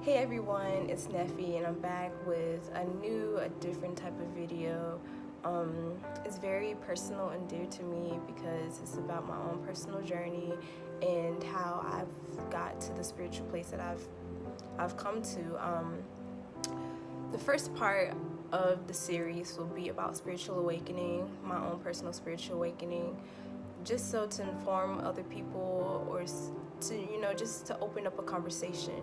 Hey everyone, it's Neffy and I'm back with a different type of video. It's very personal and dear to me because it's about my own personal journey and how I've got to the spiritual place that I've come to. The first part of the series will be about spiritual awakening, my own personal spiritual awakening, just so to inform other people or to, just to open up a conversation.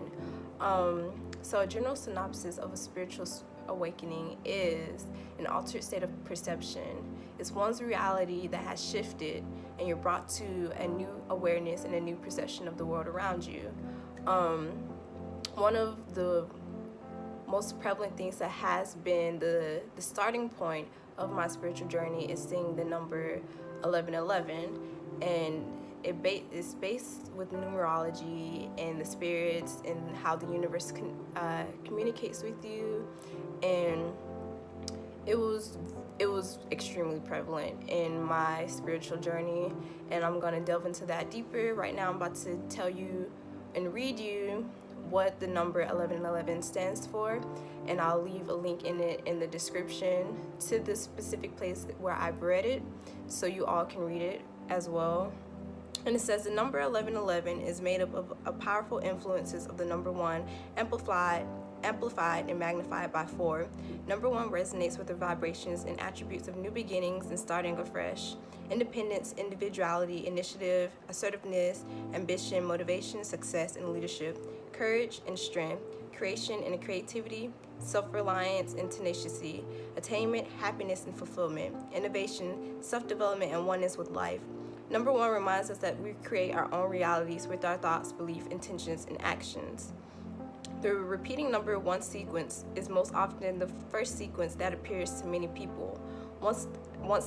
So a general synopsis of a spiritual awakening is an altered state of perception. It's one's reality that has shifted and you're brought to a new awareness and a new perception of the world around you. One of the most prevalent things that has been the starting point of my spiritual journey is seeing the number 1111, and it's based with numerology and the spirits and how the universe communicates with you, and it was extremely prevalent in my spiritual journey, and I'm gonna delve into that deeper. Right now I'm about to tell you and read you what the number 1111 stands for, and I'll leave a link in the description to the specific place where I've read it so you all can read it as well. And it says the number 1111 is made up of powerful influences of the number 1 amplified and magnified by 4. Number 1 resonates with the vibrations and attributes of new beginnings and starting afresh, independence, individuality, initiative, assertiveness, ambition, motivation, success, and leadership, courage and strength, creation and creativity, self-reliance and tenacity, attainment, happiness and fulfillment, innovation, self-development, and oneness with life. Number 1 reminds us that we create our own realities with our thoughts, beliefs, intentions, and actions. The repeating number 1 sequence is most often the first sequence that appears to many people. Once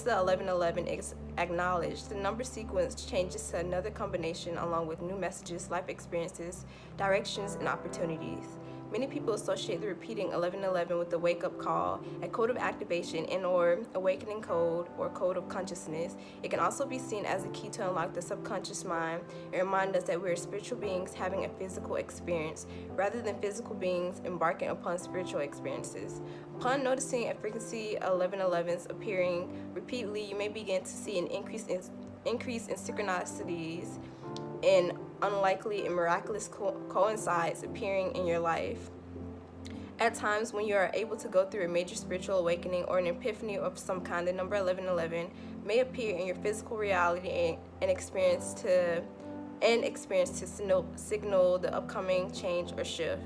the 1111 is acknowledged, the number sequence changes to another combination along with new messages, life experiences, directions, and opportunities. Many people associate the repeating 1111 with the wake-up call, a code of activation and/or awakening code or code of consciousness. It can also be seen as a key to unlock the subconscious mind and remind us that we are spiritual beings having a physical experience, rather than physical beings embarking upon spiritual experiences. Upon noticing a frequency 1111s appearing repeatedly, you may begin to see an increase in synchronicities and unlikely and miraculous coincides appearing in your life. At times when you are able to go through a major spiritual awakening or an epiphany of some kind, the number 1111 may appear in your physical reality and experience to signal the upcoming change or shift.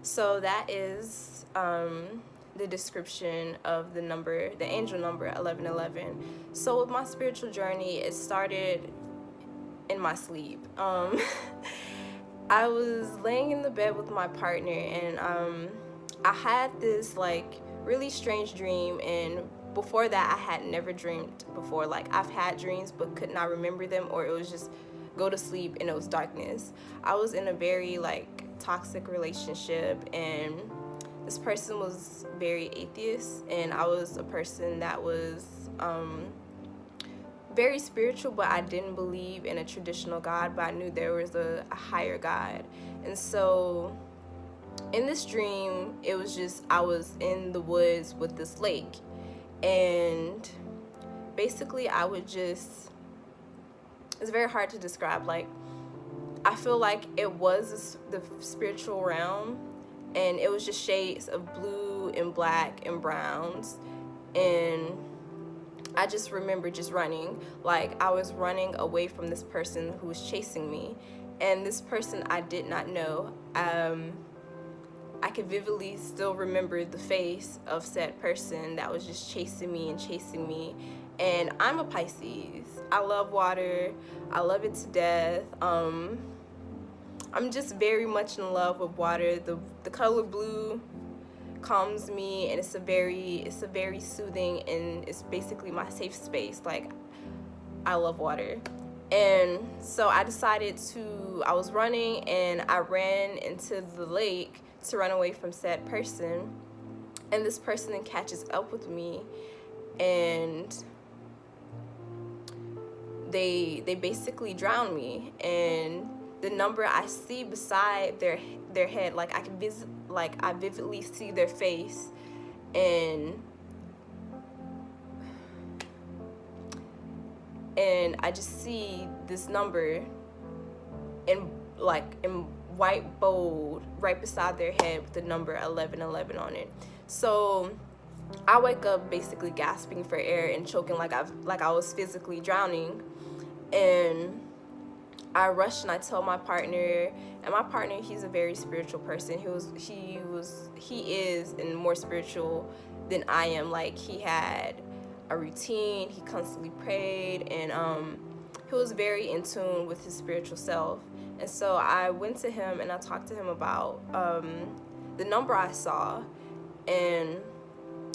So that is the description of the angel number 1111. So with my spiritual journey, it started in my sleep. I was laying in the bed with my partner, and I had this really strange dream, and before that I had never dreamed before. I've had dreams but could not remember them, or it was just go to sleep and it was darkness. I was in a very toxic relationship, and this person was very atheist, and I was a person that was very spiritual, but I didn't believe in a traditional God, but I knew there was a higher God. And so in this dream, it was just I was in the woods with this lake, and basically it's very hard to describe. I feel like it was the spiritual realm, and it was just shades of blue and black and browns, and I just remember just running. I was running away from this person who was chasing me, and this person I did not know. I can vividly still remember the face of said person that was just chasing me. And I'm a Pisces. I love water. I love it to death. I'm just very much in love with water. The color blue calms me, and it's a very soothing, and it's basically my safe space. I love water. And so I was running, and I ran into the lake to run away from said person, and this person then catches up with me, and they basically drown me. And the number I see beside their head, like I vividly see their face, and I just see this number in white bold right beside their head with the number 1111 on it. So I wake up basically gasping for air and choking like I was physically drowning. And I rush and I tell my partner, and my partner, he's a very spiritual person. He is and more spiritual than I am. Like, he had a routine, he constantly prayed, and he was very in tune with his spiritual self. And so I went to him and I talked to him about the number I saw, and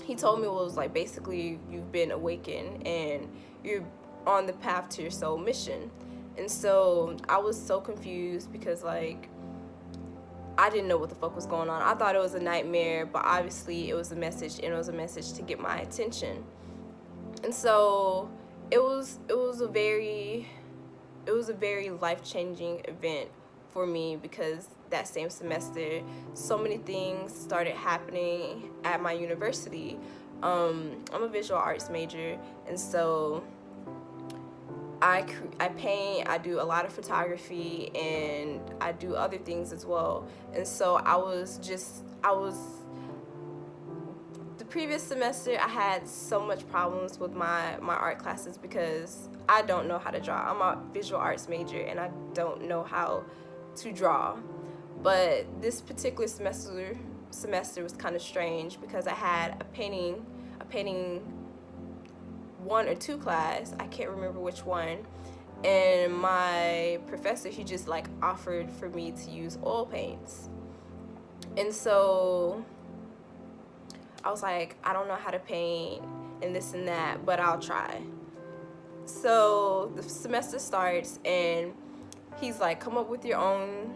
he told me it was like, basically, you've been awakened and you're on the path to your soul mission. And so I was so confused because, like, I didn't know what the fuck was going on. I thought it was a nightmare, but obviously it was a message, and it was a message to get my attention. And so it was a very life-changing event for me, because that same semester so many things started happening at my university. I'm a visual arts major, and so I paint, I do a lot of photography, and I do other things as well. And so the previous semester I had so much problems with my art classes because I don't know how to draw. I'm a visual arts major and I don't know how to draw. But this particular semester was kind of strange because I had a painting 1 or 2 class, I can't remember which one, and my professor, he just like offered for me to use oil paints. And so I was like, I don't know how to paint and this and that, but I'll try. So the semester starts and he's like, come up with your own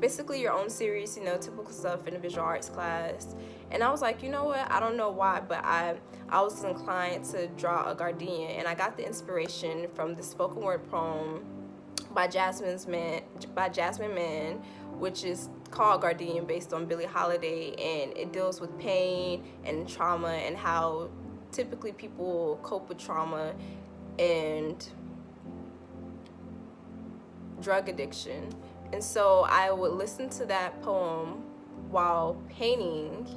basically your own series, typical stuff in a visual arts class. And I was like, you know what, I don't know why, but I was inclined to draw a gardenia, and I got the inspiration from the spoken word poem by Jasmine Mann, which is called Gardenia, based on Billie Holiday, and it deals with pain and trauma and how typically people cope with trauma and drug addiction. And so I would listen to that poem while painting,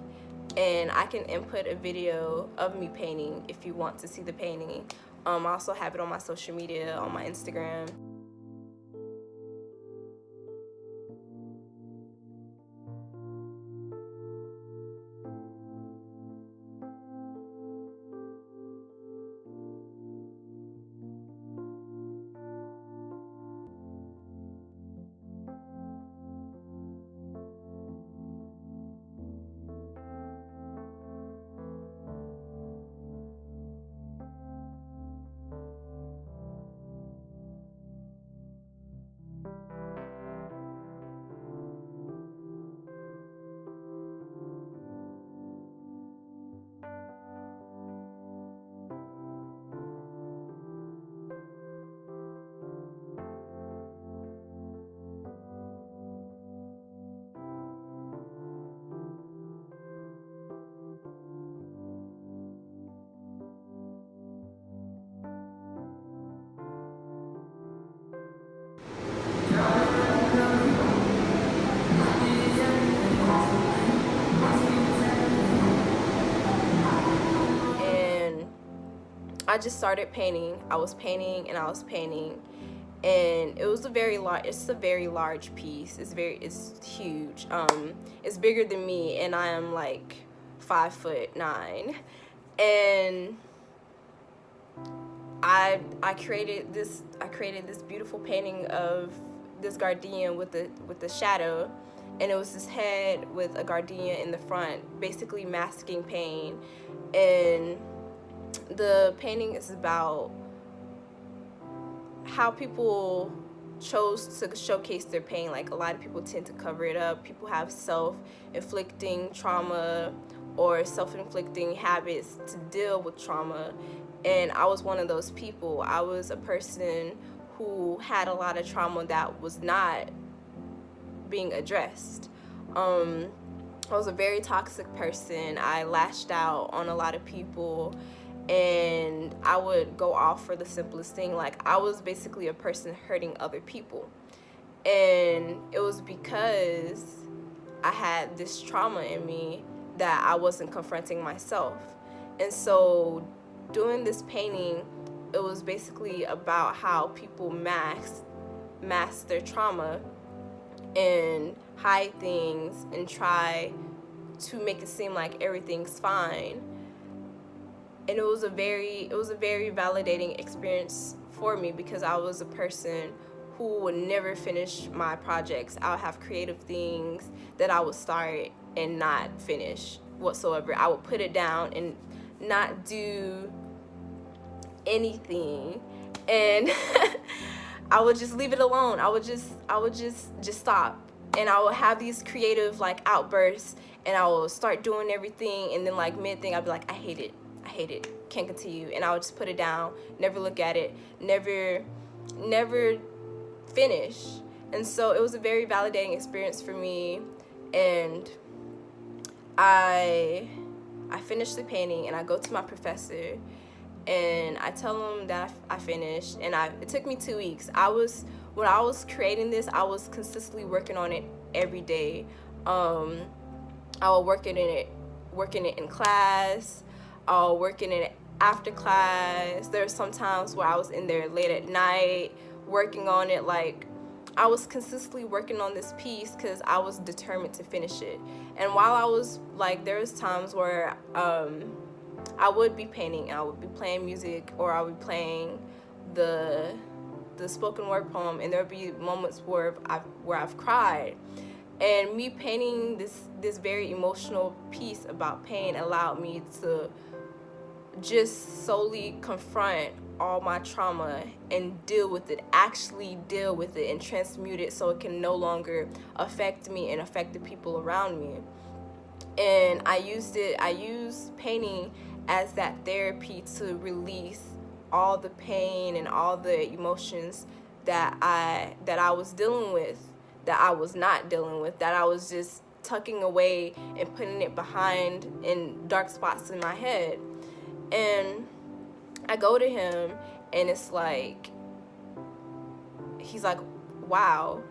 and I can input a video of me painting if you want to see the painting. I also have it on my social media, on my Instagram. I just started painting. I was painting and I was painting, and it was a very large piece. It's huge. It's bigger than me, and I am like 5'9", and I created this beautiful painting of this gardenia with the shadow, and it was this head with a gardenia in the front, basically masking pain. And the painting is about how people chose to showcase their pain. Like, a lot of people tend to cover it up. People have self-inflicting trauma or self-inflicting habits to deal with trauma, And I was one of those people. I was a person who had a lot of trauma that was not being addressed. I was a very toxic person. I lashed out on a lot of people, and I would go off for the simplest thing. Like, I was basically a person hurting other people. And it was because I had this trauma in me that I wasn't confronting myself. And so doing this painting, it was basically about how people mask their trauma and hide things and try to make it seem like everything's fine. And it was a very validating experience for me, because I was a person who would never finish my projects. I would have creative things that I would start and not finish whatsoever. I would put it down and not do anything, and I would just leave it alone. I would just stop, and I would have these creative like outbursts, and I would start doing everything, and then like mid thing I'd be like, I hate it, can't continue, and I would just put it down, never look at it, never finish. And so it was a very validating experience for me, and I finished the painting, and I go to my professor and I tell him that I finished, and it took me 2 weeks. When I was creating this, I was consistently working on it every day. I was working it in class, working it after class. There were some times where I was in there late at night working on it. Like, I was consistently working on this piece because I was determined to finish it. And while I was like, there was times where I would be painting, I would be playing music, or I would be playing the spoken word poem, and there would be moments where I've cried. And me painting this very emotional piece about pain allowed me to just solely confront all my trauma and actually deal with it and transmute it so it can no longer affect me and affect the people around me. And I used painting as that therapy to release all the pain and all the emotions that I was dealing with, that I was not dealing with, that I was just tucking away and putting it behind in dark spots in my head. And I go to him, and it's like, he's like, wow,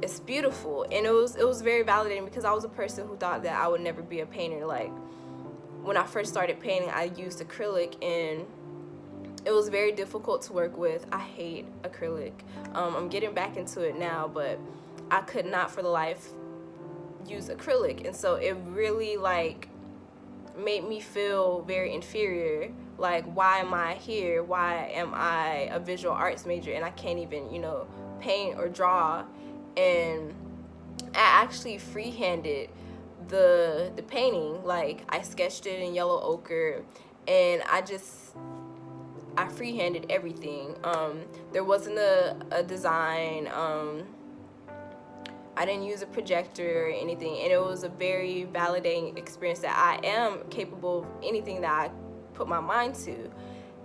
it's beautiful. And it was very validating, because I was a person who thought that I would never be a painter. Like, when I first started painting, I used acrylic, and it was very difficult to work with. I hate acrylic. I'm getting back into it now, but I could not for the life use acrylic. And so it really like made me feel very inferior. Like, why am I here? Why am I a visual arts major and I can't even, paint or draw? And I actually freehanded the painting. Like, I sketched it in yellow ochre, and I freehanded everything. There wasn't a design. I didn't use a projector or anything, and it was a very validating experience that I am capable of anything that I put my mind to.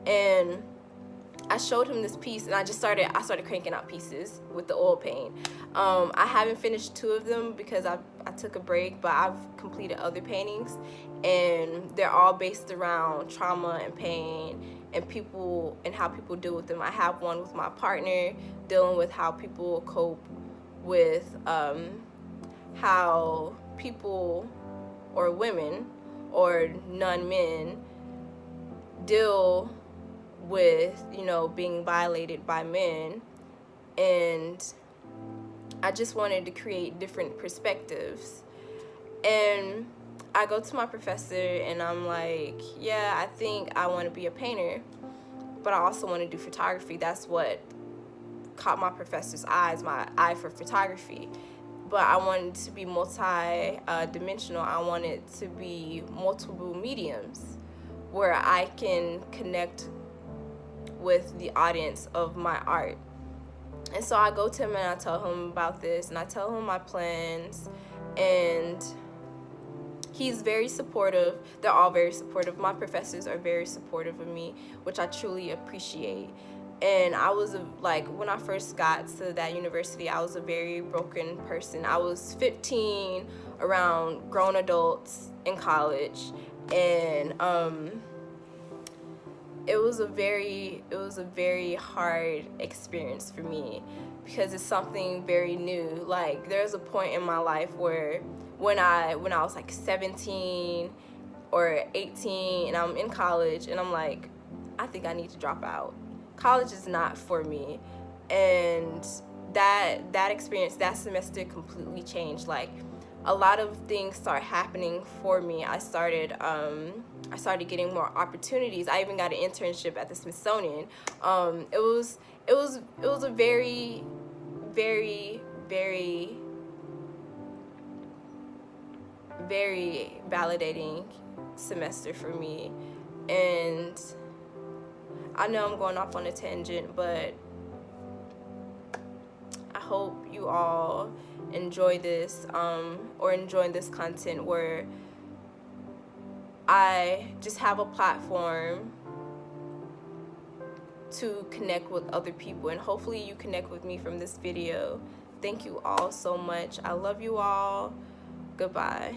And I showed him this piece, and I started cranking out pieces with the oil paint. I haven't finished 2 of them because I took a break, but I've completed other paintings, and they're all based around trauma and pain and people and how people deal with them. I have one with my partner, dealing with how people cope with how people or women or non-men deal with being violated by men. And I just wanted to create different perspectives. And I go to my professor, and I'm like, yeah, I think I want to be a painter, but I also want to do photography. That's what caught my professor's eyes, my eye for photography. But I wanted to be multi-dimensional. I wanted to be multiple mediums where I can connect with the audience of my art. And so I go to him, and I tell him about this, and I tell him my plans, and he's very supportive. They're all very supportive. My professors are very supportive of me, which I truly appreciate. And I was like, when I first got to that university, I was a very broken person. I was 15 around grown adults in college, and it was a very hard experience for me, because it's something very new. Like, there's a point in my life where when I was like 17 or 18 and I'm in college and I'm like, I think I need to drop out. College is not for me. And that experience, that semester, completely changed. Like, a lot of things started happening for me. I started getting more opportunities. I even got an internship at the Smithsonian. It was a very, very, very, very validating semester for me. And I know I'm going off on a tangent, but I hope you all enjoy this, or enjoying this content, where I just have a platform to connect with other people, and hopefully you connect with me from this video. Thank you all so much. I love you all. Goodbye.